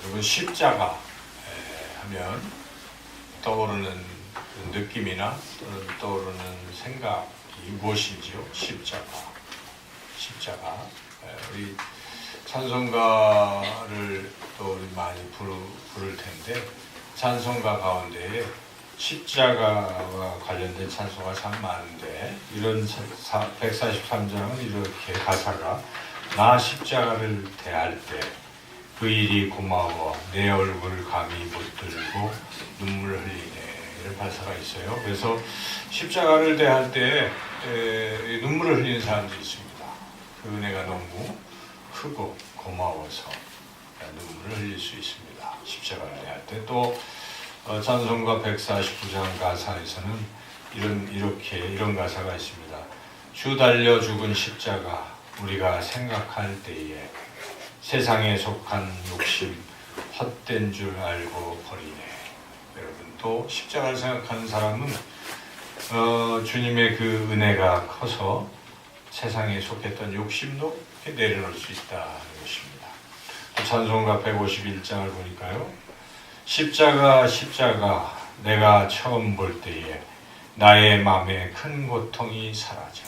여러분 십자가 하면 떠오르는 느낌이나 또는 떠오르는 생각이 무엇인지요? 십자가. 우리 찬송가를 또 우리 많이 부를 텐데 찬송가 가운데에 십자가와 관련된 찬송가 참 많은데 이런 143장은 이렇게 가사가 나 십자가를 대할 때 그 일이 고마워 내 얼굴 감히 못 들고 눈물을 흘리네 이런 가사가 있어요. 그래서 십자가를 대할 때 눈물을 흘리는 사람들이 있습니다. 그 은혜가 너무 크고 고마워서 눈물을 흘릴 수 있습니다. 십자가를 대할 때 또 찬송가 149장 가사에서는 이런 가사가 있습니다. 주 달려 죽은 십자가 우리가 생각할 때에 세상에 속한 욕심 헛된 줄 알고 버리네. 여러분 또 십자가를 생각하는 사람은 주님의 그 은혜가 커서 세상에 속했던 욕심도 내려놓을 수 있다는 것입니다. 찬송가 151장을 보니까요. 십자가 내가 처음 볼 때에 나의 마음에 큰 고통이 사라져.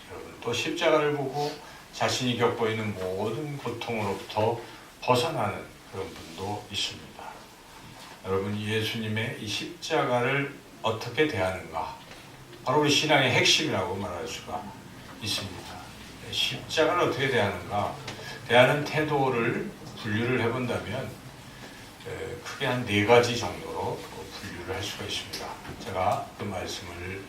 여러분 또 십자가를 보고 자신이 겪고 있는 모든 고통으로부터 벗어나는 그런 분도 있습니다. 여러분 예수님의 이 십자가를 어떻게 대하는가 바로 우리 신앙의 핵심이라고 말할 수가 있습니다. 십자가를 어떻게 대하는가 대하는 태도를 분류를 해본다면 크게 한 4가지 정도로 분류를 할 수가 있습니다. 제가 그 말씀을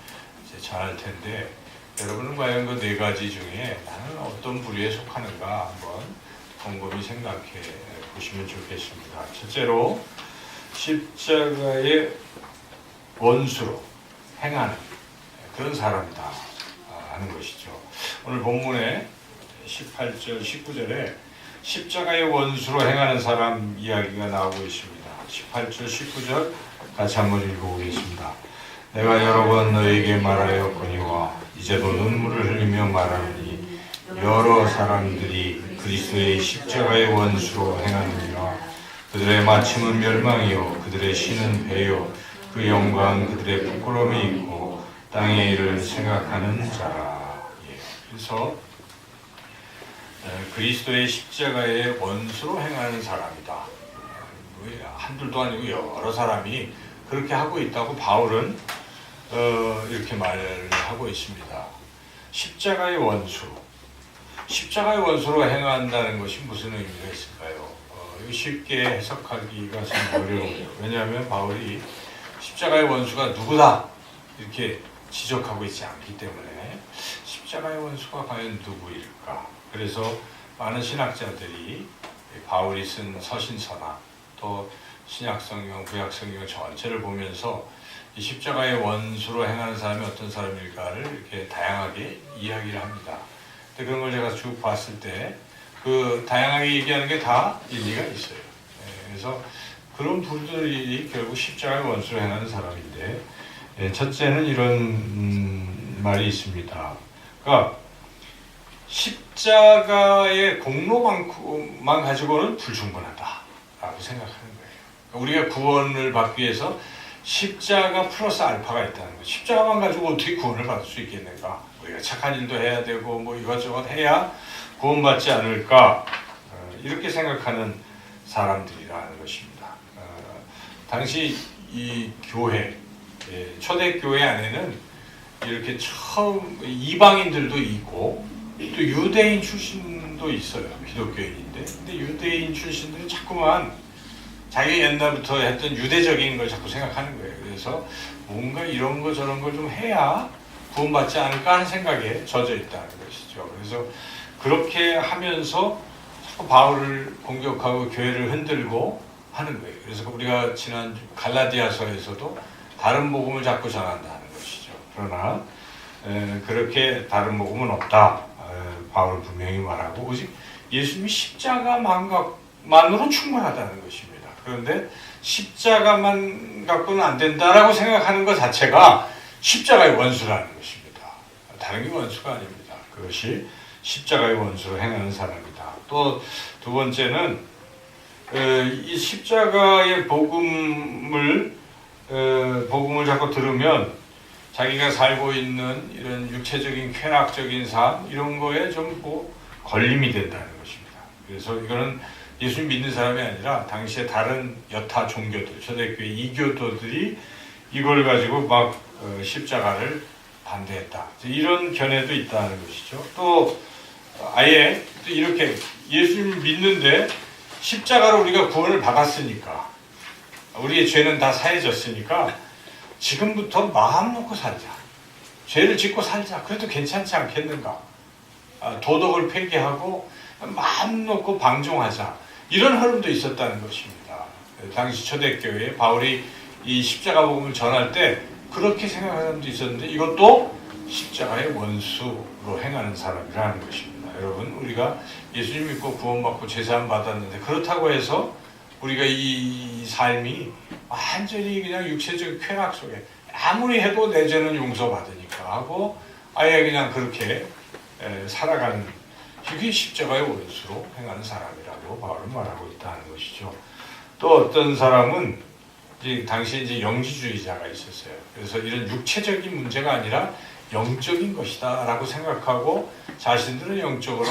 이제 전할 텐데 여러분은 과연 그 4가지 중에 나는 어떤 부류에 속하는가 한번 곰곰이 생각해 보시면 좋겠습니다. 첫째로 십자가의 원수로 행하는 그런 사람이다 하는 것이죠. 오늘 본문에 18절, 19절에 십자가의 원수로 행하는 사람 이야기가 나오고 있습니다. 18절, 19절 같이 한번 읽어보겠습니다. 내가 여러 번 너에게 말하였거니와 이제도 눈물을 흘리며 말하노니 여러 사람들이 그리스도의 십자가의 원수로 행하느니라. 그들의 마침은 멸망이요 그들의 신은 배요 그 영광 그들의 부끄러움이 있고 땅의 일을 생각하는 자라. 그래서 그리스도의 십자가의 원수로 행하는 사람이다. 한둘도 아니고 여러 사람이 그렇게 하고 있다고 바울은 이렇게 말을 하고 있습니다. 십자가의 원수로 행한다는 것이 무슨 의미가 있을까요? 쉽게 해석하기가 참 어려워요. 왜냐하면 바울이 십자가의 원수가 누구다 이렇게 지적하고 있지 않기 때문에 십자가의 원수가 과연 누구일까? 그래서 많은 신학자들이 바울이 쓴 서신서나 또 신약성경, 구약성경 전체를 보면서 이 십자가의 원수로 행하는 사람이 어떤 사람일까를 이렇게 다양하게 이야기를 합니다. 근데 그런 걸 제가 쭉 봤을 때 그 다양하게 얘기하는 게 다 일리가 있어요. 그래서 그런 분들이 결국 십자가의 원수로 행하는 사람인데 첫째는 이런 말이 있습니다. 그러니까 십자가의 공로만큼만 가지고는 불충분하다라고 생각하는 거예요. 우리가 구원을 받기 위해서 십자가 플러스 알파가 있다는 거예요. 십자가만 가지고 어떻게 구원을 받을 수 있겠는가? 우리가 착한 일도 해야 되고 뭐 이것저것 해야 구원받지 않을까? 이렇게 생각하는 사람들이라는 것입니다. 당시 이 교회, 초대교회 안에는 이렇게 처음 이방인들도 있고 또 유대인 출신도 있어요. 기독교인인데. 근데 유대인 출신들은 자꾸만 자기가 옛날부터 했던 유대적인 걸 자꾸 생각하는 거예요. 그래서 뭔가 이런 거 저런 걸 좀 해야 구원받지 않을까 하는 생각에 젖어 있다는 것이죠. 그래서 그렇게 하면서 자꾸 바울을 공격하고 교회를 흔들고 하는 거예요. 그래서 우리가 지난 갈라디아서에서도 다른 복음을 자꾸 전한다는 것이죠. 그러나 그렇게 다른 복음은 없다. 바울은 분명히 말하고 오직 예수님이 십자가만으로 충분하다는 것입니다. 그런데 십자가만 갖고는 안 된다라고 생각하는 것 자체가 십자가의 원수라는 것입니다. 다른 게 원수가 아닙니다. 그것이 십자가의 원수로 행하는 사람이다. 또 두 번째는 이 십자가의 복음을 자꾸 들으면 자기가 살고 있는 이런 육체적인 쾌락적인 삶 이런 거에 좀 뭐 걸림이 된다는 것입니다. 그래서 이거는 예수 믿는 사람이 아니라 당시에 다른 여타 종교들, 초대교회 이교도들이 이걸 가지고 막 십자가를 반대했다. 이런 견해도 있다는 것이죠. 또 아예 또 이렇게 예수를 믿는데 십자가로 우리가 구원을 받았으니까 우리의 죄는 다 사해졌으니까 지금부터 마음 놓고 살자. 죄를 짓고 살자. 그래도 괜찮지 않겠는가. 도덕을 폐기하고 마음 놓고 방종하자. 이런 흐름도 있었다는 것입니다. 당시 초대교회에 바울이 이 십자가 복음을 전할 때 그렇게 생각하는 사람도 있었는데 이것도 십자가의 원수로 행하는 사람이라는 것입니다. 여러분 우리가 예수님 믿고 구원받고 제사함 받았는데 그렇다고 해서 우리가 이 삶이 완전히 그냥 육체적 쾌락 속에 아무리 해도 내 죄는 용서받으니까 하고 아예 그냥 그렇게 살아가는 그게 십자가의 원수로 행하는 사람이라고 바울은 말하고 있다는 것이죠. 또 어떤 사람은 당시에 이제 영지주의자가 있었어요. 그래서 이런 육체적인 문제가 아니라 영적인 것이다 라고 생각하고 자신들은 영적으로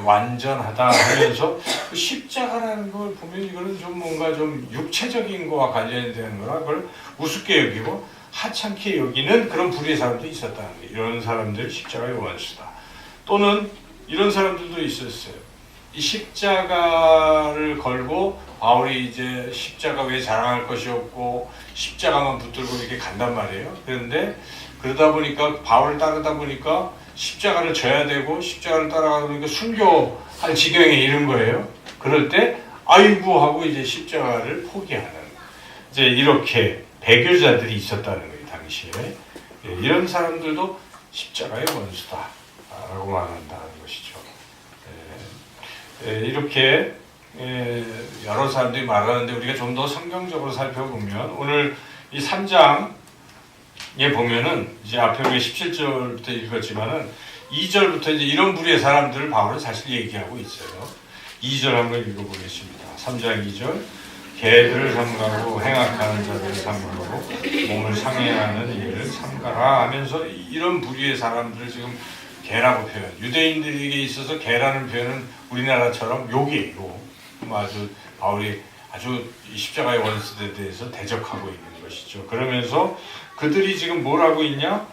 완전하다 하면서 그 십자가라는 걸 보면 이거는 좀 뭔가 좀 육체적인 거와 관련되는 거라 그걸 우습게 여기고 하찮게 여기는 그런 부류의 사람도 있었다는 거예요. 이런 사람들 십자가의 원수다. 또는 이런 사람들도 있었어요. 이 십자가를 걸고 바울이 이제 십자가 외에 자랑할 것이 없고 십자가만 붙들고 이렇게 간단 말이에요. 그런데 그러다 보니까 바울을 따르다 보니까 십자가를 져야 되고 십자가를 따라가다 보니까 순교할 지경에 이른 거예요. 그럴 때 아이고 하고 이제 십자가를 포기하는 이제 이렇게 배교자들이 있었다는 거예요. 당시에 이런 사람들도 십자가의 원수다라고 말한다는 것이죠. 이렇게 여러 사람들이 말하는데 우리가 좀 더 성경적으로 살펴보면 오늘 이 3장에 보면은 이제 앞에 우리가 17절부터 읽었지만은 2절부터 이제 이런 부류의 사람들을 바울은 사실 얘기하고 있어요. 2절 한번 읽어보겠습니다. 3장 2절 개들을 삼가고 행악하는 자들을 삼가고 몸을 상해하는 일을 삼가라 하면서 이런 부류의 사람들을 지금 개라고 표현. 유대인들에게 있어서 개라는 표현은 우리나라처럼 욕이에요. 아주 바울이 아주 십자가의 원수들에 대해서 대적하고 있는 것이죠. 그러면서 그들이 지금 뭘 하고 있냐?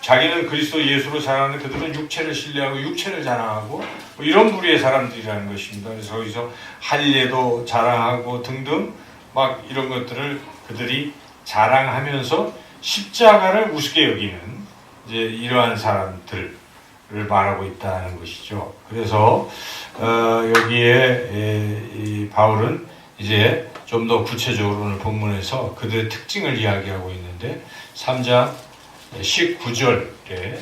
자기는 그리스도 예수로 자랑하는 그들은 육체를 신뢰하고 육체를 자랑하고 뭐 이런 부류의 사람들이라는 것입니다. 그래서 거기서 할례도 자랑하고 등등 막 이런 것들을 그들이 자랑하면서 십자가를 우습게 여기는 이제 이러한 사람들을 말하고 있다는 것이죠. 그래서 여기에 이 바울은 이제 좀 더 구체적으로 오늘 본문에서 그들의 특징을 이야기하고 있는데 3장 19절에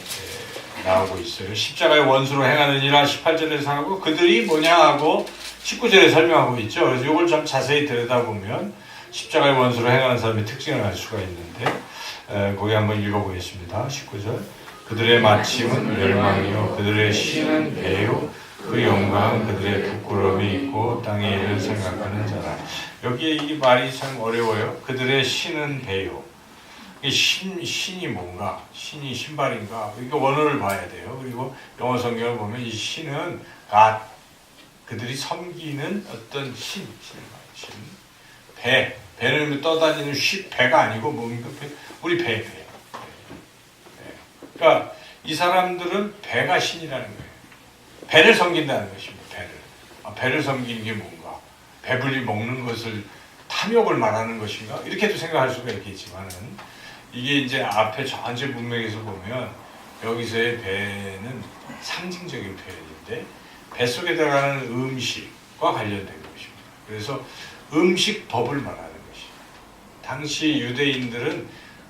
나오고 있어요. 십자가의 원수로 행하느니라 18절에서 하고 그들이 뭐냐 하고 19절에 설명하고 있죠. 그래서 이걸 좀 자세히 들여다보면 십자가의 원수로 행하는 사람의 특징을 알 수가 있는데 거기 한번 읽어보겠습니다. 19절 그들의 마침은 멸망이요 그들의 신은 배요 그 영광은 그들의 부끄러움이 있고 땅의 일을 생각하는 자라. 여기에 이 말이 참 어려워요. 그들의 신은 배요. 신이 뭔가? 신이 신발인가? 이거 원어를 봐야 돼요. 그리고 영어 성경을 보면 이 신은 God, 그들이 섬기는 어떤 신. 배는 떠다니는 배가 아니고 뭡니까? 우리 배. 그러니까 이 사람들은 배가 신이라는 거예요. 배를 섬긴다는 것입니다. 배를 섬기는 게 뭔가? 배불리 먹는 것을 탐욕을 말하는 것인가? 이렇게도 생각할 수가 있겠지만은 이게 이제 앞에 전체 문맥에서 보면 여기서의 배는 상징적인 표현인데 뱃속에 들어가는 음식과 관련된 것입니다. 그래서 음식법을 말하는 것입니다. 당시 유대인들은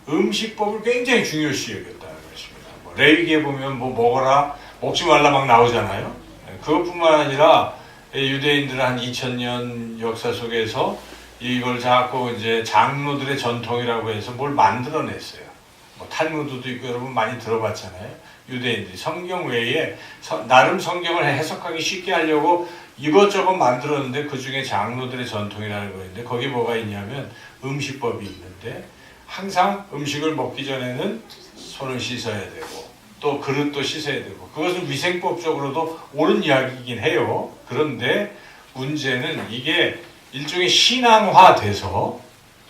음식법을 굉장히 중요시 여겼다는 것입니다. 레위기에 보면 뭐 먹어라, 먹지 말라 막 나오잖아요. 그것뿐만 아니라 유대인들은 한 2000년 역사 속에서 이걸 자꾸 이제 장로들의 전통이라고 해서 뭘 만들어냈어요. 뭐 탈무드도 있고 여러분 많이 들어봤잖아요. 유대인들이 성경 외에 나름 성경을 해석하기 쉽게 하려고 이것저것 만들었는데 그 중에 장로들의 전통이라는 거인데 거기 뭐가 있냐면 음식법이 있는데 항상 음식을 먹기 전에는 손을 씻어야 되고 또 그릇도 씻어야 되고 그것은 위생법적으로도 옳은 이야기이긴 해요. 그런데 문제는 이게 일종의 신앙화돼서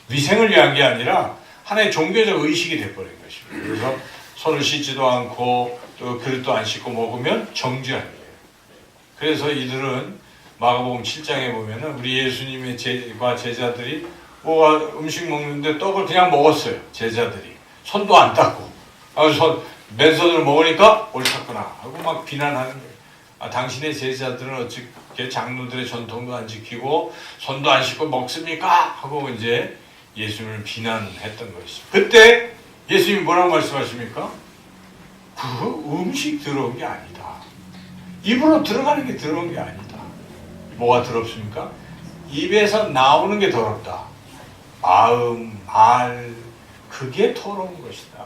위생을 위한 게 아니라 하나의 종교적 의식이 돼버린 것입니다. 그래서 손을 씻지도 않고 또 그릇도 안 씻고 먹으면 정죄한 거예요. 그래서 이들은 마가복음 7장에 보면은 우리 예수님의 제자들이 뭐가 음식 먹는데 떡을 그냥 먹었어요. 제자들이 손도 안 닦고 맨손으로 먹으니까 옳았구나 하고 막 비난하는 거예요. 당신의 제자들은 어떻게 장로들의 전통도 안 지키고 손도 안 씻고 먹습니까? 하고 이제 예수님을 비난했던 것이죠. 그때 예수님이 뭐라고 말씀하십니까? 그 음식 들어온 게 아니다. 입으로 들어가는 게 들어온 게 아니다. 뭐가 더럽습니까? 입에서 나오는 게 더럽다. 마음, 말, 그게 더러운 것이다.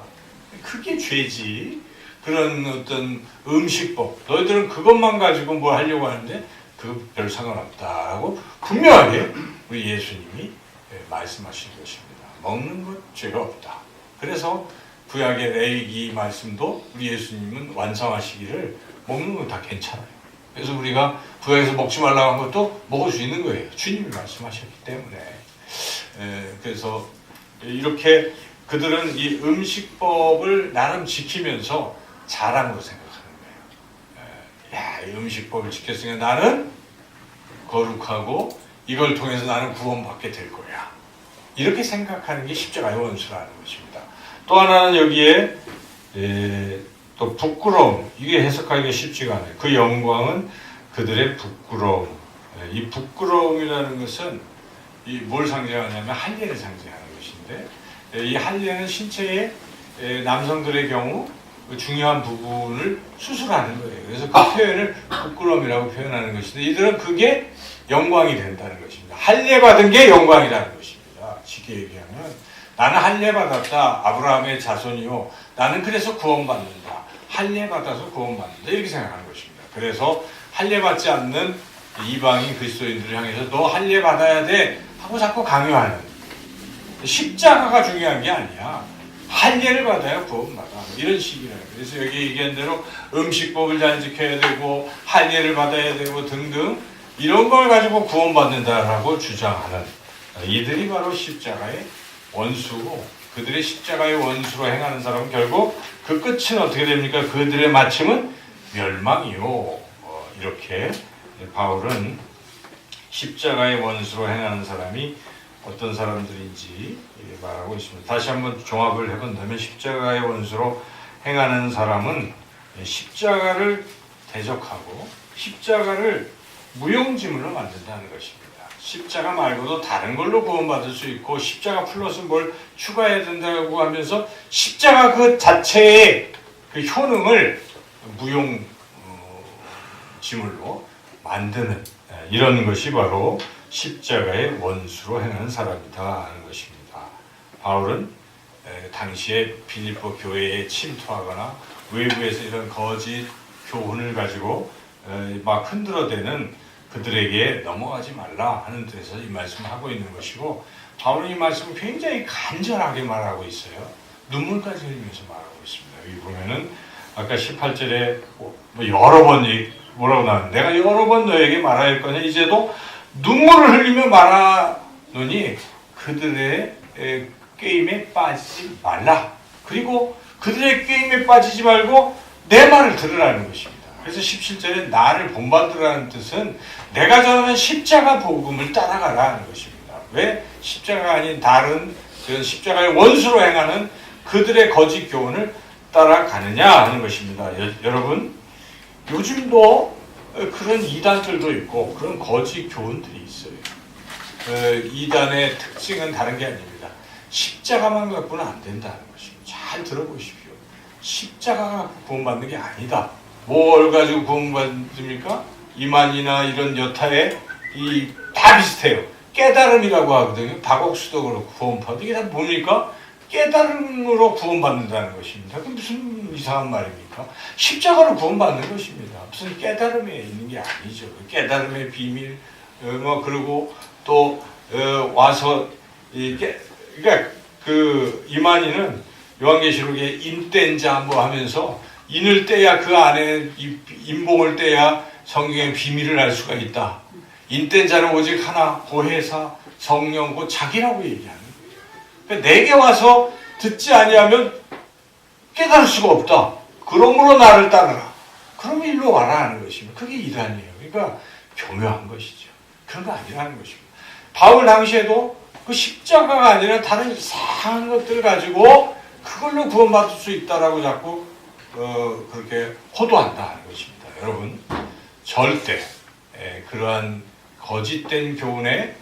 그게 죄지. 그런 어떤 음식법, 너희들은 그것만 가지고 뭘 하려고 하는데 그 별 상관없다라고 분명하게 우리 예수님이 말씀하신 것입니다. 먹는 것 죄가 없다. 그래서 구약의 레위기 말씀도 우리 예수님은 완성하시기를 먹는 건 다 괜찮아요. 그래서 우리가 구약에서 먹지 말라고 한 것도 먹을 수 있는 거예요. 주님이 말씀하셨기 때문에. 그래서 이렇게 그들은 이 음식법을 나름 지키면서 잘한 거 생각하는 거예요. 야, 이 음식법을 지켰으니까 나는 거룩하고 이걸 통해서 나는 구원받게 될 거야. 이렇게 생각하는 게 십자가의 원수라는 것입니다. 또 하나는 여기에 또 부끄러움. 이게 해석하기가 쉽지가 않아요. 그 영광은 그들의 부끄러움. 이 부끄러움이라는 것은 뭘 상징하냐면 할례를 상징하는 것인데 이 할례는 신체의 남성들의 경우 중요한 부분을 수술하는 거예요. 그래서 그 표현을 부끄러움이라고 표현하는 것인데 이들은 그게 영광이 된다는 것입니다. 할례 받은 게 영광이라는 것입니다. 쉽게 얘기하면 나는 할례 받았다. 아브라함의 자손이요. 나는 그래서 구원받는다. 할례 받아서 구원받는다. 이렇게 생각하는 것입니다. 그래서 할례 받지 않는 이방인 그리스도인들을 향해서 너 할례 받아야 돼 하고 자꾸 강요하는 십자가가 중요한 게 아니야. 할례를 받아야 구원받아. 이런 식이라요. 그래서 여기 얘기한 대로 음식법을 잘 지켜야 되고 할례를 받아야 되고 등등 이런 걸 가지고 구원받는다라고 주장하는 이들이 바로 십자가의 원수고 그들의 십자가의 원수로 행하는 사람은 결국 그 끝은 어떻게 됩니까? 그들의 마침은 멸망이요. 이렇게 바울은 십자가의 원수로 행하는 사람이 어떤 사람들인지 말하고 있습니다. 다시 한번 종합을 해본다면 십자가의 원수로 행하는 사람은 십자가를 대적하고 십자가를 무용지물로 만든다는 것입니다. 십자가 말고도 다른 걸로 구원받을 수 있고 십자가 플러스 뭘 추가해야 된다고 하면서 십자가 그 자체의 그 효능을 무용지물로 만드는 이런 것이 바로 십자가의 원수로 행하는 사람이다 하는 것입니다. 바울은 당시에 빌립보 교회에 침투하거나 외부에서 이런 거짓 교훈을 가지고 막 흔들어대는 그들에게 넘어가지 말라 하는 뜻에서 이 말씀을 하고 있는 것이고 바울은 이 말씀을 굉장히 간절하게 말하고 있어요. 눈물까지 흘리면서 말하고 있습니다. 여기 보면은 아까 18절에 여러 번 뭐라고 나왔는데 내가 여러 번 너에게 말하야 할 거냐 이제도 눈물을 흘리며 말하노니 그들의 게임에 빠지지 말라. 그리고 그들의 게임에 빠지지 말고 내 말을 들으라는 것입니다. 그래서 17절에 나를 본받으라는 뜻은 내가 전하는 십자가 복음을 따라가라는 것입니다. 왜 십자가 아닌 다른 십자가의 원수로 행하는 그들의 거짓 교훈을 따라가느냐 하는 것입니다. 여러분 요즘도 그런 이단들도 있고 그런 거짓 교훈들이 있어요. 이단의 특징은 다른 게 아닙니다. 십자가만 갖고는 안 된다는 것입니다. 잘 들어보십시오. 십자가가 구원받는 게 아니다. 뭘 가지고 구원받습니까? 이만이나 이런 여타의 다 비슷해요. 깨달음이라고 하거든요. 다곡수도 그렇고 구원파도 이게 다 뭡니까? 깨달음으로 구원받는다는 것입니다. 그 무슨 이상한 말입니까? 십자가로 구원받는 것입니다. 무슨 깨달음에 있는 게 아니죠. 깨달음의 비밀, 그리고 또 와서 그러니까 그 이만희는 요한계시록에 인된 자 뭐 하면서 인을 떼야 그 안에 인봉을 떼야 성경의 비밀을 알 수가 있다. 인된 자는 오직 하나, 고혜사, 성령, 곧 자기라고 얘기하는 거예요. 그러니까 내게 와서 듣지 아니하면 깨달을 수가 없다. 그러므로 나를 따르라. 그러면 일로 와라 하는 것입니다. 그게 이단이에요. 그러니까 교묘한 것이죠. 그런 거 아니라는 것입니다. 바울 당시에도 그 십자가가 아니라 다른 이상한 것들 가지고 그걸로 구원받을 수 있다라고 자꾸 그렇게 호도한다 하는 것입니다. 여러분 절대 그러한 거짓된 교훈에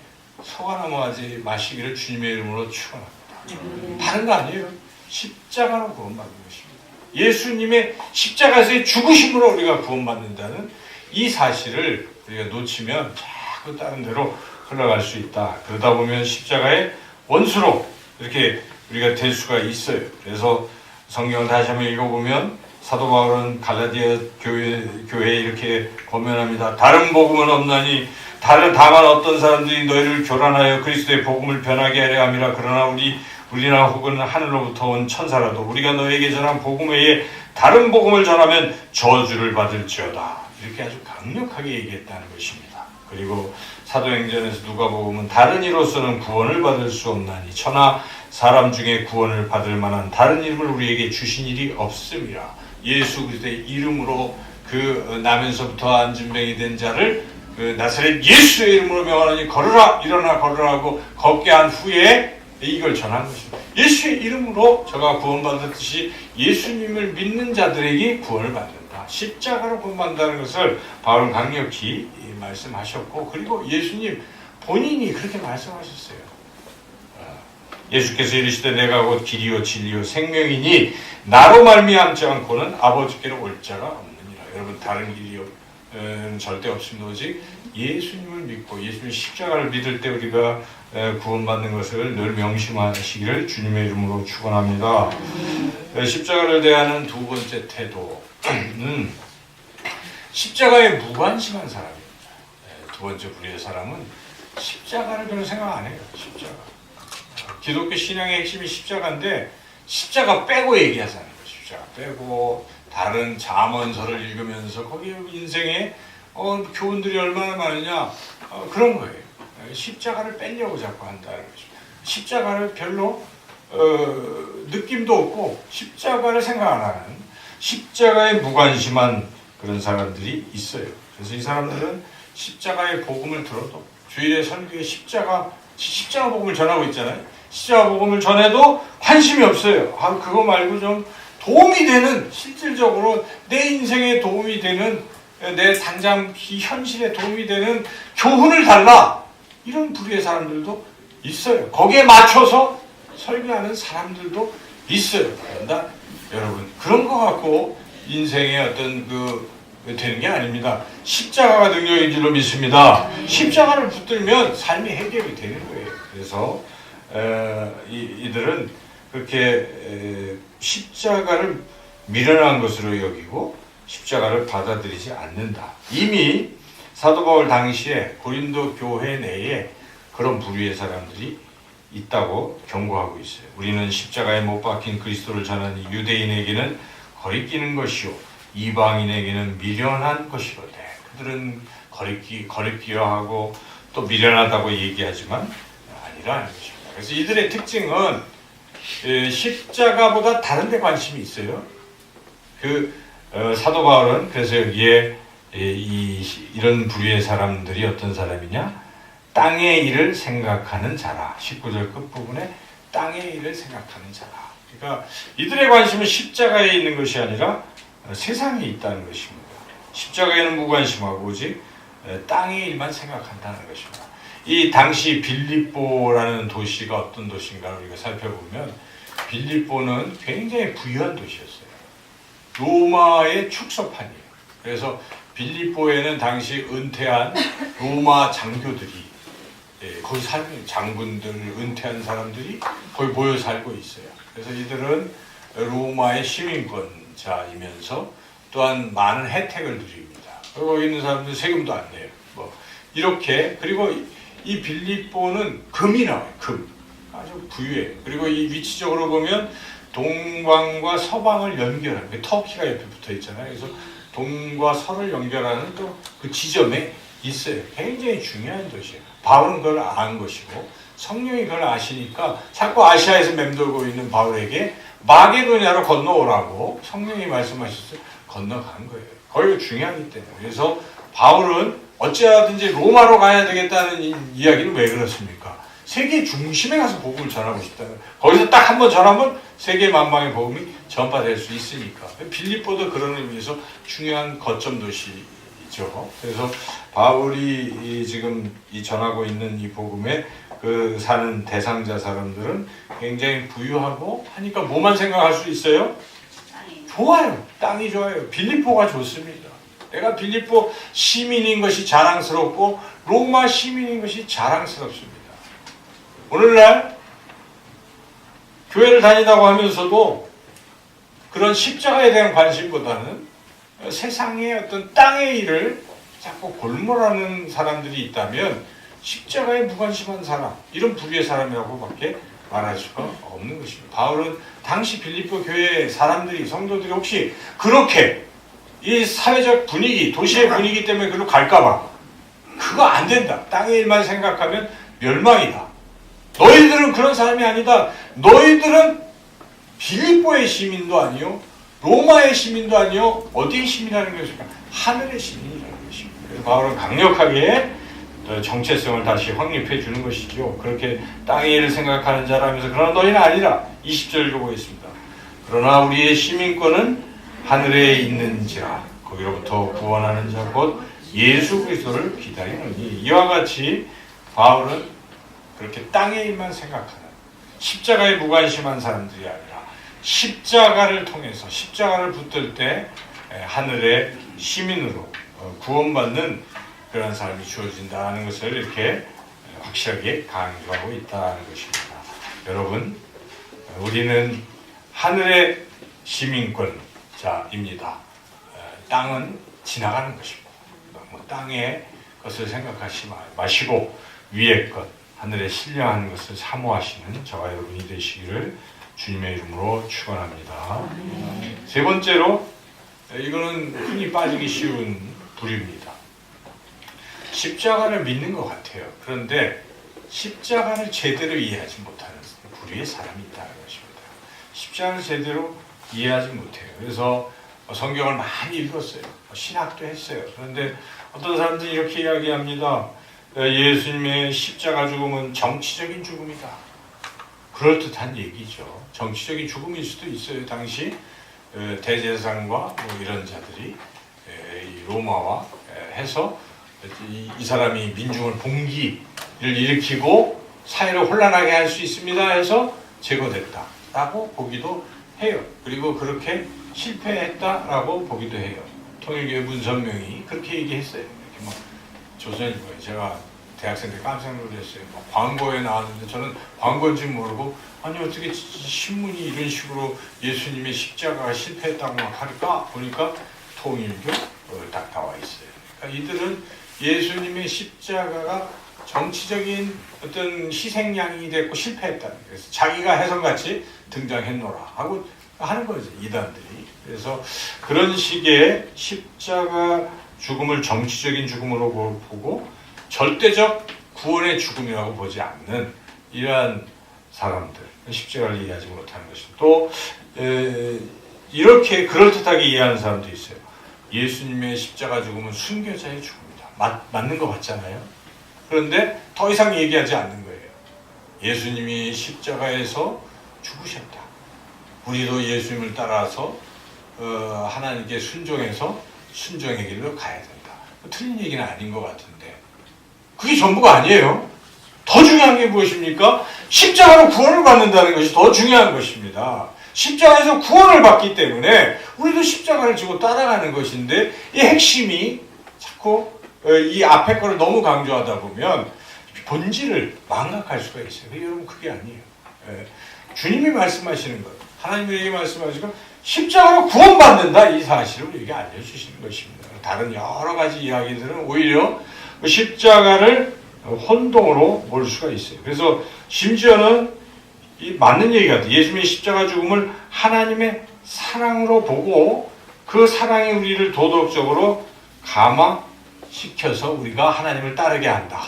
속아 넘어가지 마시기를 주님의 이름으로 축원합니다. 다른 거 아니에요. 십자가로 구원받는 것입니다. 예수님의 십자가에서의 죽으심으로 우리가 구원받는다는 이 사실을 우리가 놓치면 자꾸 다른 데로 흘러갈 수 있다. 그러다 보면 십자가의 원수로 이렇게 우리가 될 수가 있어요. 그래서 성경을 다시 한번 읽어보면 사도 바울은 갈라디아 교회에 이렇게 권면합니다. 다른 복음은 없나니 다만 어떤 사람들이 너희를 교란하여 그리스도의 복음을 변하게 하려 함이라. 그러나 우리나 혹은 하늘로부터 온 천사라도 우리가 너에게 전한 복음 외에 다른 복음을 전하면 저주를 받을지어다. 이렇게 아주 강력하게 얘기했다는 것입니다. 그리고 사도행전에서 누가복음은 다른 이로서는 구원을 받을 수 없나니 천하 사람 중에 구원을 받을 만한 다른 이름을 우리에게 주신 일이 없음이라. 예수 그리스도의 이름으로 그 나면서부터 안진병이 된 자를 그 나사렛 예수의 이름으로 명하노니 걸으라 일어나 걸으라 하고 걷게 한 후에 이걸 전한 것입니다. 예수의 이름으로 저가 구원받았듯이 예수님을 믿는 자들에게 구원을 받는다. 십자가로 구원받는다는 것을 바울은 강력히 말씀하셨고, 그리고 예수님 본인이 그렇게 말씀하셨어요. 예수께서 이르시되 내가 곧 길이요 진리요 생명이니 나로 말미암지 않고는 아버지께로 올 자가 없느니라. 여러분 다른 길이요 절대 없습니다. 오직 예수님을 믿고 예수님 십자가를 믿을 때 우리가 구원받는 것을 늘 명심하시기를 주님의 이름으로 축원합니다. 십자가를 대하는 두 번째 태도는 십자가에 무관심한 사람입니다. 두 번째 부류의 사람은 십자가를 별로 생각 안 해요. 십자가. 기독교 신앙의 핵심이 십자가인데 십자가 빼고 얘기하잖아요. 십자가 빼고 다른 잠언서를 읽으면서 거기에 인생에 교훈들이 얼마나 많으냐 그런 거예요. 십자가를 빼려고 자꾸 한다는 거죠. 십자가를 별로 느낌도 없고 십자가를 생각 안 하는 십자가에 무관심한 그런 사람들이 있어요. 그래서 이 사람들은 십자가의 복음을 들어도 주일에 설교에 십자가 복음을 전하고 있잖아요. 십자가 복음을 전해도 관심이 없어요. 그거 말고 좀 도움이 되는, 실질적으로 내 인생에 도움이 되는, 내 당장 현실에 도움이 되는 교훈을 달라. 이런 부류의 사람들도 있어요. 거기에 맞춰서 설교하는 사람들도 있어요. 그런데 여러분 그런 거 갖고 인생의 어떤 되는 게 아닙니다. 십자가가 능력인 줄로 믿습니다. 십자가를 붙들면 삶이 해결이 되는 거예요. 그래서 이들은 그렇게 십자가를 미련한 것으로 여기고 십자가를 받아들이지 않는다. 이미 사도 바울 당시에 고린도 교회 내에 그런 부류의 사람들이 있다고 경고하고 있어요. 우리는 십자가에 못 박힌 그리스도를 전하니 유대인에게는 거리끼는 것이요 이방인에게는 미련한 것이로되. 그들은 거리끼려 하고 또 미련하다고 얘기하지만 아니라는 것입니다. 그래서 이들의 특징은 십자가보다 다른 데 관심이 있어요. 사도 바울은 그래서 여기에 이런 부류의 사람들이 어떤 사람이냐? 땅의 일을 생각하는 자라. 19절 끝부분에 땅의 일을 생각하는 자라. 그러니까 이들의 관심은 십자가에 있는 것이 아니라 세상에 있다는 것입니다. 십자가에는 무관심하고 오직 땅의 일만 생각한다는 것입니다. 이 당시 빌립보라는 도시가 어떤 도시인가 우리가 살펴보면 빌립보는 굉장히 부유한 도시였어요. 로마의 축소판이에요. 그래서 빌립보에는 당시 은퇴한 로마 장교들이 거기 살고 장군들, 은퇴한 사람들이 거기 모여 살고 있어요. 그래서 이들은 로마의 시민권자이면서 또한 많은 혜택을 누립니다. 거기 있는 사람들은 세금도 안 내요. 뭐 이렇게. 그리고 이 빌립보는 금이 나와요. 금. 아주 부유해요. 그리고 이 위치적으로 보면 동방과 서방을 연결하는, 터키가 옆에 붙어 있잖아요. 그래서 동과 서를 연결하는 또 그 지점에 있어요. 굉장히 중요한 도시예요. 바울은 그걸 안 것이고 성령이 그걸 아시니까 자꾸 아시아에서 맴돌고 있는 바울에게 마게도냐로 건너오라고 성령이 말씀하셨어요. 건너간 거예요. 거기가 중요하기 때문에. 그래서 바울은 어찌하든지 로마로 가야 되겠다는 이야기는 왜 그렇습니까? 세계 중심에 가서 복음을 전하고 싶다는, 거기서 딱 한 번 전하면 세계 만방의 복음이 전파될 수 있으니까. 빌립보도 그런 의미에서 중요한 거점 도시죠. 그래서 바울이 지금 이 전하고 있는 이 복음에 그 사는 대상자 사람들은 굉장히 부유하고 하니까 뭐만 생각할 수 있어요? 좋아요. 땅이 좋아요. 빌립보가 좋습니다. 내가 빌립보 시민인 것이 자랑스럽고 로마 시민인 것이 자랑스럽습니다. 오늘날 교회를 다니다고 하면서도 그런 십자가에 대한 관심보다는 세상의 어떤 땅의 일을 자꾸 골몰하는 사람들이 있다면 십자가에 무관심한 사람, 이런 부류의 사람이라고밖에 말할 수가 없는 것입니다. 바울은 당시 빌립보 교회의 사람들이, 성도들이 혹시 그렇게 이 사회적 분위기, 도시의 분위기 때문에 그로 갈까봐 그거 안 된다. 땅의 일만 생각하면 멸망이다. 너희들은 그런 사람이 아니다. 너희들은 빌립보의 시민도 아니요, 로마의 시민도 아니요, 어디의 시민이라는 것입니까? 하늘의 시민이라는 것입니다. 그래서 바울은 강력하게 정체성을 다시 확립해 주는 것이죠. 그렇게 땅의 일을 생각하는 자라면서 그러나 너희는 아니라 20절 읽어보겠습니다. 그러나 우리의 시민권은 하늘에 있는지라 거기로부터 구원하는 자 곧 예수 그리스도를 기다리느니. 이와 같이 바울은 그렇게 땅의 일만 생각하는, 십자가에 무관심한 사람들이 아니라 십자가를 통해서 십자가를 붙들 때 하늘의 시민으로 구원받는 그런 삶이 주어진다는 것을 이렇게 확실하게 강조하고 있다는 것입니다. 여러분, 우리는 하늘의 시민권자입니다. 땅은 지나가는 것입니다. 땅의 것을 생각하지 마시고 위의 것, 하늘에 신령한 것을 사모하시는 저와 여러분이 되시기를 주님의 이름으로 축원합니다. 세 번째로, 이거는 흔히 빠지기 쉬운 부류입니다. 십자가를 믿는 것 같아요. 그런데 십자가를 제대로 이해하지 못하는 부류의 사람이 있다는 것입니다. 십자가를 제대로 이해하지 못해요. 그래서 성경을 많이 읽었어요. 신학도 했어요. 그런데 어떤 사람들이 이렇게 이야기합니다. 예수님의 십자가 죽음은 정치적인 죽음이다. 그럴듯한 얘기죠. 정치적인 죽음일 수도 있어요. 당시 대제사장과 뭐 이런 자들이 로마와 해서 이 사람이 민중을 봉기를 일으키고 사회를 혼란하게 할 수 있습니다 해서 제거됐다라고 보기도 해요. 그리고 그렇게 실패했다라고 보기도 해요. 통일교회 문선명이 그렇게 얘기했어요. 이렇게 막 조선일보에, 제가 대학생 때 깜짝 놀랐어요. 광고에 나왔는데 저는 광고인지 모르고, 아니 어떻게 신문이 이런 식으로 예수님의 십자가가 실패했다고 막 할까 보니까 통일교 딱 나와 있어요. 그러니까 이들은 예수님의 십자가가 정치적인 어떤 희생양이 됐고 실패했다는, 그래서 자기가 해성같이 등장했노라 하고 하는 거죠, 이단들이. 그래서 그런 식의 십자가 죽음을 정치적인 죽음으로 보고 절대적 구원의 죽음이라고 보지 않는 이러한 사람들, 십자가를 이해하지 못하는 것입니다. 또 이렇게 그럴듯하게 이해하는 사람도 있어요. 예수님의 십자가 죽음은 순교자의 죽음이다. 맞는 것 같잖아요. 그런데 더 이상 얘기하지 않는 거예요. 예수님이 십자가에서 죽으셨다. 우리도 예수님을 따라서 하나님께 순종해서 순종의 길로 가야 된다. 틀린 얘기는 아닌 것 같은데 그게 전부가 아니에요. 더 중요한 게 무엇입니까? 십자가로 구원을 받는다는 것이 더 중요한 것입니다. 십자가에서 구원을 받기 때문에 우리도 십자가를 지고 따라가는 것인데, 이 핵심이 자꾸 이 앞에 거를 너무 강조하다 보면 본질을 망각할 수가 있어요. 여러분 그게 아니에요. 주님이 말씀하시는 것, 하나님에게 말씀하시고 십자가로 구원받는다 이 사실을 우리에게 알려주시는 것입니다. 다른 여러 가지 이야기들은 오히려 십자가를 혼동으로 몰 수가 있어요. 그래서 심지어는 이 맞는 얘기 같아요. 예수님의 십자가 죽음을 하나님의 사랑으로 보고 그 사랑이 우리를 도덕적으로 감화시켜서 우리가 하나님을 따르게 한다.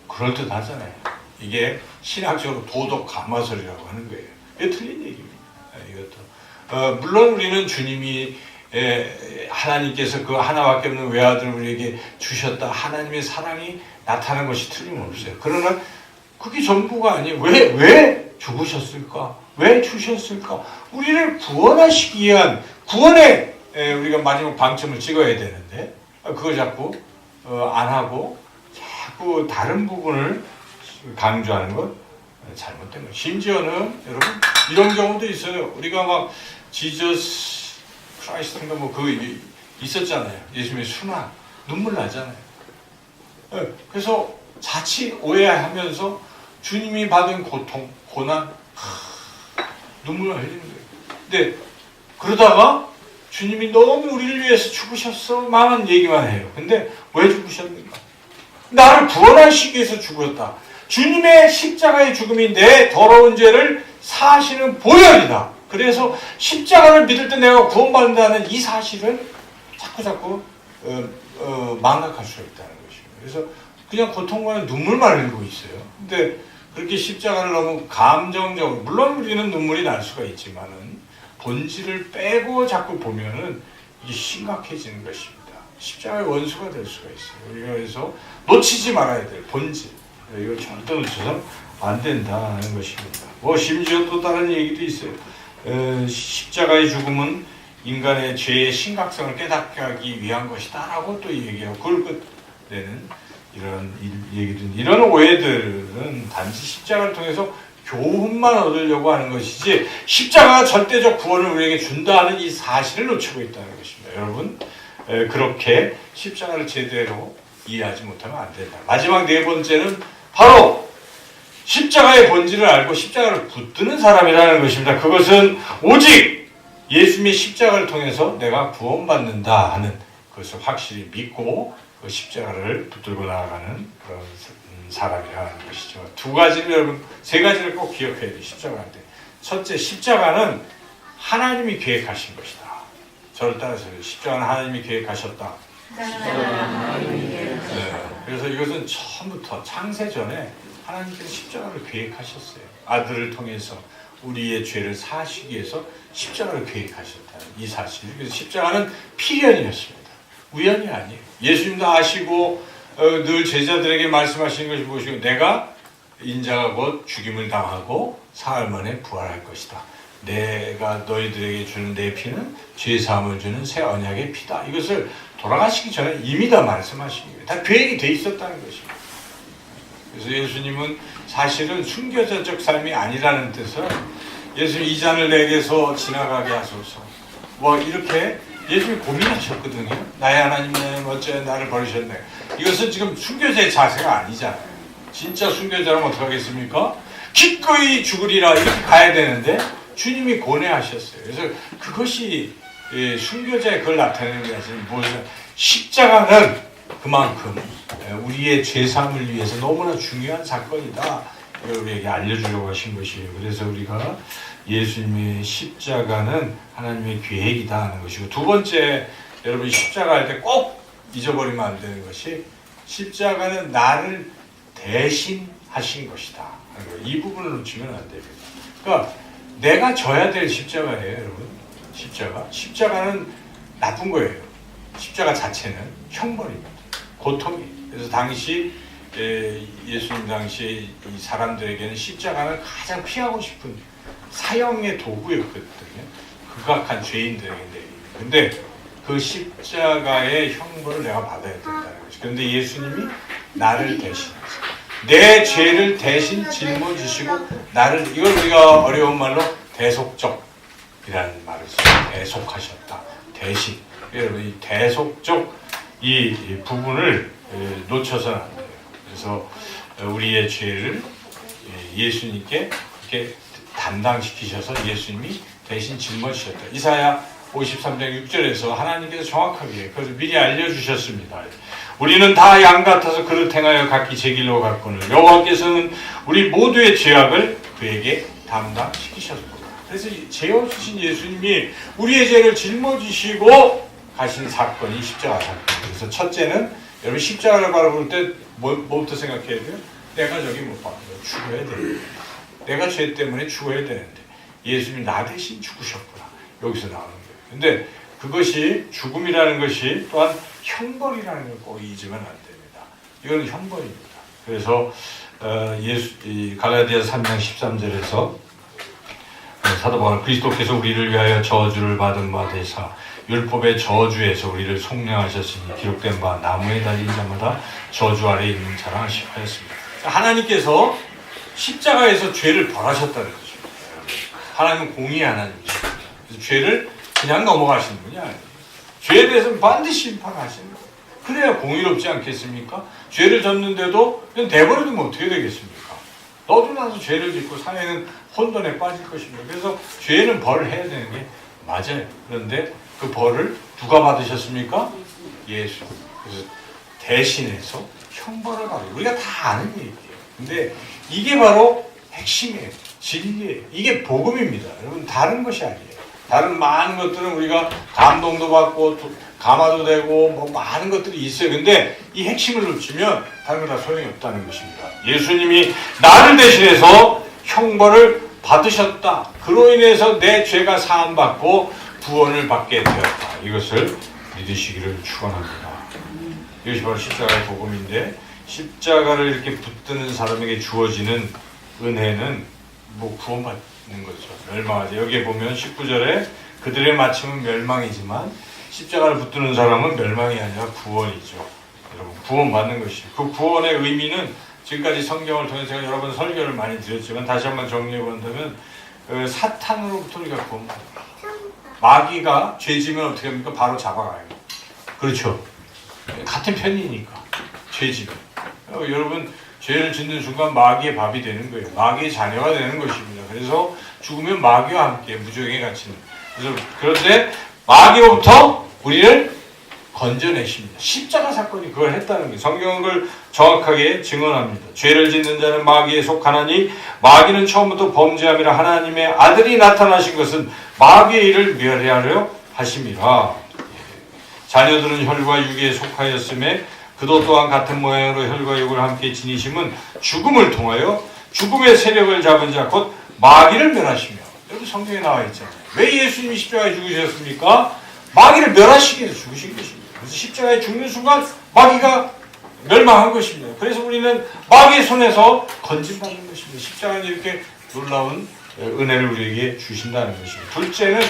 그럴듯하잖아요. 이게 신학적으로 도덕 감화설이라고 하는 거예요. 이게 틀린 얘기입니다. 이것도. 물론 우리는 주님이 하나님께서 그 하나밖에 없는 외아들을 우리에게 주셨다. 하나님의 사랑이 나타나는 것이 틀림없어요. 그러나 그게 전부가 아니에요. 왜 죽으셨을까? 왜 주셨을까? 우리를 구원하시기 위한 구원에 우리가 마지막 방점을 찍어야 되는데 그거 자꾸 안 하고 자꾸 다른 부분을 강조하는 것 잘못된 거예요. 심지어는 여러분 이런 경우도 있어요. 우리가 막 지저스 크라이스트인가 뭐 그거 있었잖아요. 예수님의 순환 눈물 나잖아요. 그래서 자칫 오해하면서 주님이 받은 고통, 고난 눈물을 흘리는 거예요. 근데 그러다가 주님이 너무 우리를 위해서 죽으셨어 많은 얘기만 해요. 근데 왜 죽으셨는가? 나를 구원하시기 위해서 죽었다. 주님의 십자가의 죽음이 내 더러운 죄를 사하시는 보혈이다. 그래서 십자가를 믿을 때 내가 구원받는다는 이 사실을 자꾸 망각할 수가 있다는 것입니다. 그래서 그냥 고통과 눈물만 흘리고 있어요. 근데 그렇게 십자가를 너무 감정적으로, 물론 우리는 눈물이 날 수가 있지만은 본질을 빼고 자꾸 보면은 이게 심각해지는 것입니다. 십자가의 원수가 될 수가 있어요. 우리가 그래서 놓치지 말아야 될 본질. 이걸 절대 놓쳐서 안 된다는 것입니다. 뭐 심지어 또 다른 얘기도 있어요. 십자가의 죽음은 인간의 죄의 심각성을 깨닫게 하기 위한 것이다라고 또 얘기하고 그걸 끝내는 이런 얘기들, 이런 오해들은 단지 십자가를 통해서 교훈만 얻으려고 하는 것이지 십자가가 절대적 구원을 우리에게 준다는 이 사실을 놓치고 있다는 것입니다. 여러분 그렇게 십자가를 제대로 이해하지 못하면 안 된다. 마지막 네 번째는 바로 십자가의 본질을 알고 십자가를 붙드는 사람이라는 것입니다. 그것은 오직 예수님의 십자가를 통해서 내가 구원받는다 하는 것을 확실히 믿고 그 십자가를 붙들고 나아가는 그런 사람이라는 것이죠. 두 가지를 여러분, 세 가지를 꼭 기억해야 돼요. 십자가한테. 첫째, 십자가는 하나님이 계획하신 것이다. 저를 따라서 십자가는 하나님이 계획하셨다. 네. 그래서 이것은 처음부터 창세 전에 하나님께서 십자가를 계획하셨어요. 아들을 통해서 우리의 죄를 사하시기 위해서 십자가를 계획하셨다는 이 사실. 그래서 십자가는 필연이었습니다. 우연이 아니에요. 예수님도 아시고 늘 제자들에게 말씀하시는 것이 무엇이고 내가 인자가 곧 죽임을 당하고 사흘 만에 부활할 것이다. 내가 너희들에게 주는 내 피는 죄사함을 주는 새 언약의 피다. 이것을 돌아가시기 전에 이미 다 말씀하신 거예요. 다 계획이 돼 있었다는 것입니다. 그래서 예수님은 사실은 순교자적 삶이 아니라는 뜻은 예수님 이 잔을 내게서 지나가게 하소서. 뭐 이렇게 예수님이 고민하셨거든요. 나의 하나님 어째 나를 버리셨네. 이것은 지금 순교자의 자세가 아니잖아요. 진짜 순교자라면 어떡하겠습니까? 기꺼이 죽으리라 이렇게 가야 되는데 주님이 고뇌하셨어요. 그래서 그것이 순교자의 그걸 나타내는 게 아니라 뭐냐면 십자가는 그만큼 우리의 죄사함을 위해서 너무나 중요한 사건이다. 이걸 우리에게 알려주려고 하신 것이에요. 그래서 우리가 예수님의 십자가는 하나님의 계획이다 하는 것이고, 두 번째 여러분 십자가 할 때 꼭 잊어버리면 안 되는 것이 십자가는 나를 대신하신 것이다. 이 부분을 놓치면 안 됩니다. 그러니까 내가 져야 될 십자가예요, 여러분. 십자가는 나쁜 거예요. 십자가 자체는 형벌입니다. 고통이에요. 그래서 당시 예수님 당시에 이 사람들에게는 십자가는 가장 피하고 싶은 사형의 도구였거든요. 극악한 죄인들에게 내리는. 근데 그 십자가의 형벌을 내가 받아야 된다는 거죠. 그런데 예수님이 나를 대신하셔서 내 죄를 대신 짊어지시고 나를, 이걸 우리가 어려운 말로 대속적이라는 말을 써요. 대속하셨다. 대신. 여러분 이 대속적 이 부분을 놓쳐서는 안 돼요. 그래서 우리의 죄를 예수님께 이렇게 담당시키셔서 예수님이 대신 짊어지셨다. 이사야 53장 6절에서 하나님께서 정확하게 그것을 미리 알려주셨습니다. 우리는 다 양 같아서 그릇 행하여 각기 제 길로 갔거늘 여호와께서는 우리 모두의 죄악을 그에게 담당시키셨습니다. 그래서 죄 없으신 예수님이 우리의 죄를 짊어지시고 가신 사건이 십자가 사건. 그래서 첫째는 여러분 십자가를 바라볼 때 뭐부터 생각해야 돼요? 내가 저기 못 박혀 죽어야 돼. 내가 죄 때문에 죽어야 되는데 예수님이 나 대신 죽으셨구나. 여기서 나오는 거예요. 근데 그것이 죽음이라는 것이 또한 형벌이라는 걸 꼭 잊으면 안 됩니다. 이건 형벌입니다. 그래서 갈라디아서 3장 13절에서 사도 바울은 그리스도께서 우리를 위하여 저주를 받은 바 되사 율법의 저주에서 우리를 속량하셨으니 기록된 바 나무에 달린 자마다 저주 아래 있는 자라 하셨습니다. 하나님께서 십자가에서 죄를 벌하셨다는 것입니다. 하나님은 공의의 하나님이십니다. 그래서 죄를 그냥 넘어가시는 분이 아니에요. 죄에 대해서는 반드시 심판하시는 거예요. 그래야 공의롭지 않겠습니까? 죄를 졌는데도 그냥 내버려두면 어떻게 되겠습니까? 너도 나도 죄를 짓고 사회는 혼돈에 빠질 것입니다. 그래서 죄는 벌을 해야 되는 게 맞아요. 그런데 그 벌을 누가 받으셨습니까? 예수. 그래서 대신해서 형벌을 받아요. 우리가 다 아는 얘기예요. 근데 이게 바로 핵심이에요. 진리예요. 이게 복음입니다. 여러분 다른 것이 아니에요. 다른 많은 것들은 우리가 감동도 받고 감화도 되고 뭐 많은 것들이 있어요. 근데 이 핵심을 놓치면 다른 거 다 소용이 없다는 것입니다. 예수님이 나를 대신해서 형벌을 받으셨다. 그로 인해서 내 죄가 사함받고 구원을 받게 되었다. 이것을 믿으시기를 축원합니다. 이것이 바로 십자가의 복음인데 십자가를 이렇게 붙드는 사람에게 주어지는 은혜는 뭐 구원받는 거죠. 멸망하지. 여기에 보면 19절에 그들의 마침은 멸망이지만 십자가를 붙드는 사람은 멸망이 아니라 구원이죠. 여러분 구원받는 것이죠. 그 구원의 의미는 지금까지 성경을 통해서 제가 여러 번 설교를 많이 드렸지만 다시 한번 정리해 본다면 사탄으로부터 우리가 구원받습니다. 마귀가 죄 지면 어떻게 합니까? 바로 잡아가요. 그렇죠. 같은 편이니까 죄 지면 여러분 죄를 짓는 순간 마귀의 밥이 되는 거예요. 마귀의 자녀가 되는 것입니다. 그래서 죽으면 마귀와 함께 무적에 갇히는. 그런데 마귀로부터 우리를 건져내십니다. 십자가 사건이 그걸 했다는 거예요. 성경은 그걸 정확하게 증언합니다. 죄를 짓는 자는 마귀에 속하나니 마귀는 처음부터 범죄함이라 하나님의 아들이 나타나신 것은 마귀의 일을 멸하려 하심이라. 자녀들은 혈과 육에 속하였음에 그도 또한 같은 모양으로 혈과 육을 함께 지니심은 죽음을 통하여 죽음의 세력을 잡은 자 곧 마귀를 멸하시며. 여기 성경에 나와 있잖아요. 왜 예수님이 십자가에 죽으셨습니까? 마귀를 멸하시기 위해서 죽으신 것입니다. 그래서 십자가에 죽는 순간 마귀가 멸망한 것입니다. 그래서 우리는 마귀의 손에서 건진받는 것입니다. 십자가는 이렇게 놀라운 은혜를 우리에게 주신다는 것입니다. 둘째는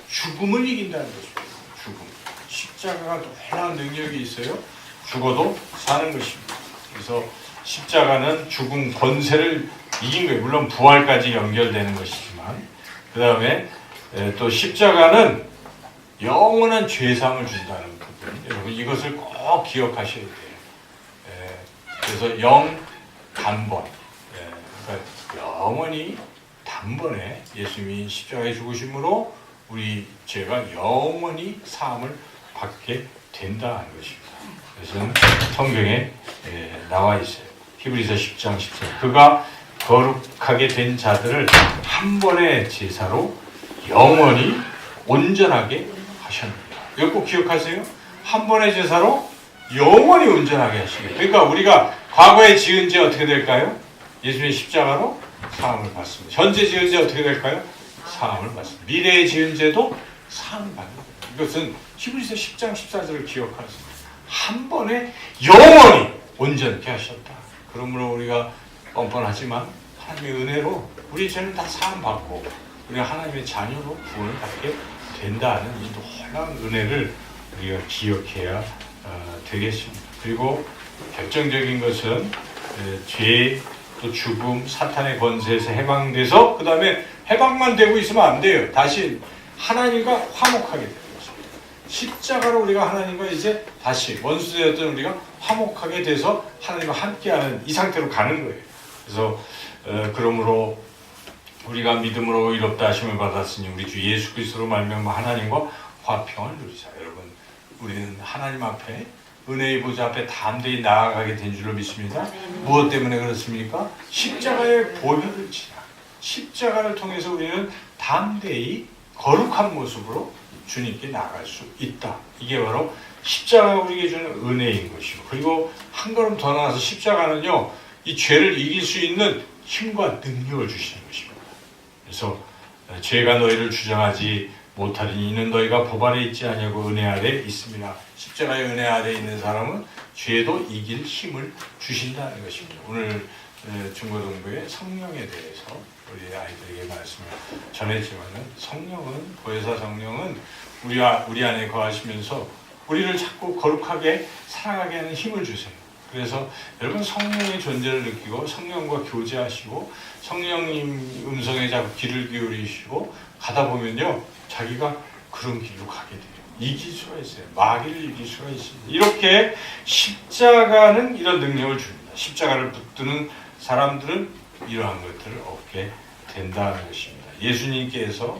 죽음을 이긴다는 것입니다. 죽음. 십자가가 놀라운 능력이 있어요. 죽어도 사는 것입니다. 그래서 십자가는 죽음 권세를 이긴 거예요. 물론 부활까지 연결되는 것이지만 그 다음에 또 십자가는 영원한 죄사함을 준다는 부분. 여러분 이것을 꼭 기억하셔야 돼요. 그래서 단번. 그러니까 영원히 단번에 예수님이 십자가에 죽으심으로 우리 죄가 영원히 사함을 받게 된다는 것입니다. 그래서 성경에 나와 있어요. 히브리서 10장 14절. 그가 거룩하게 된 자들을 한 번의 제사로 영원히 온전하게 하셨습니다. 이거 꼭 기억하세요. 한 번의 제사로 영원히 온전하게 하시게. 그러니까 우리가 과거에 지은 죄 어떻게 될까요? 예수님의 십자가로 사함을 받습니다. 현재 지은 죄 어떻게 될까요? 사함을 받습니다. 미래에 지은 죄도 사함을 받습니다. 이것은 히브리서 10장 14절을 기억하세요. 한 번에 영원히 온전케 하셨다. 그러므로 우리가 뻔뻔하지만 하나님의 은혜로 우리 죄는 다 사함받고 우리가 하나님의 자녀로 구원을 받게 된다는 이 놀라운 은혜를 우리가 기억해야 되겠습니다. 그리고 결정적인 것은 죄, 또 죽음, 사탄의 권세에서 해방돼서 그 다음에 해방만 되고 있으면 안 돼요. 다시 하나님과 화목하게 되는 것입니다. 십자가로 우리가 하나님과 이제 다시 원수되었던 우리가 화목하게 돼서 하나님과 함께하는 이 상태로 가는 거예요. 그래서 그러므로 우리가 믿음으로 의롭다 하심을 받았으니 우리 주 예수 그리스도로 말미암아 하나님과 화평을 누리자. 여러분, 우리는 하나님 앞에 은혜의 보좌 앞에 담대히 나아가게 된 줄로 믿습니다. 무엇 때문에 그렇습니까? 십자가의 보혈을 지나 십자가를 통해서 우리는 담대히 거룩한 모습으로 주님께 나아갈 수 있다. 이게 바로 십자가가 우리에게 주는 은혜인 것이고, 그리고 한 걸음 더 나아가서 십자가는요, 이 죄를 이길 수 있는 힘과 능력을 주시는 것입니다. 그래서 죄가 너희를 주장하지 못하리니 이는 너희가 법 아래 있지 아니하고 은혜 아래 있습니다. 십자가의 은혜 아래 있는 사람은 죄도 이길 힘을 주신다는 것입니다. 오늘 중고등부의 성령에 대해서 우리 아이들에게 말씀을 전했지만은, 성령은, 보혜사 성령은 우리 안에 거하시면서 우리를 자꾸 거룩하게 살아가게 하는 힘을 주세요. 그래서 여러분, 성령의 존재를 느끼고 성령과 교제하시고 성령님 음성에 자꾸 귀를 기울이시고 가다 보면요, 자기가 그런 길로 가게 돼요. 이길 수가 있어요. 마귀를 이길 수가 있습니다. 이렇게 십자가는 이런 능력을 줍니다. 십자가를 붙드는 사람들은 이러한 것들을 얻게 된다는 것입니다. 예수님께서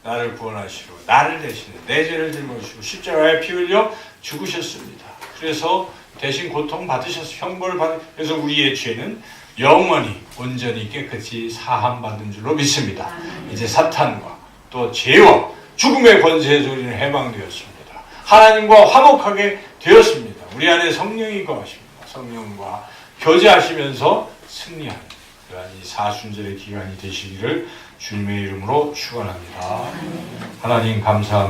나를 구원하시고 나를 대신해 내 죄를 짊어지시고 십자가에 피 흘려 죽으셨습니다. 그래서 대신 고통 받으셔서 형벌을 그래서 우리의 죄는 영원히 온전히 깨끗이 사함받은 줄로 믿습니다. 이제 사탄과 또 죄와 죽음의 권세에서 우리는 해방되었습니다. 하나님과 화목하게 되었습니다. 우리 안에 성령이 거하십니다. 성령과 교제하시면서 승리하는 그러한 이 사순절의 기간이 되시기를 주님의 이름으로 축원합니다. 하나님 감사합니다.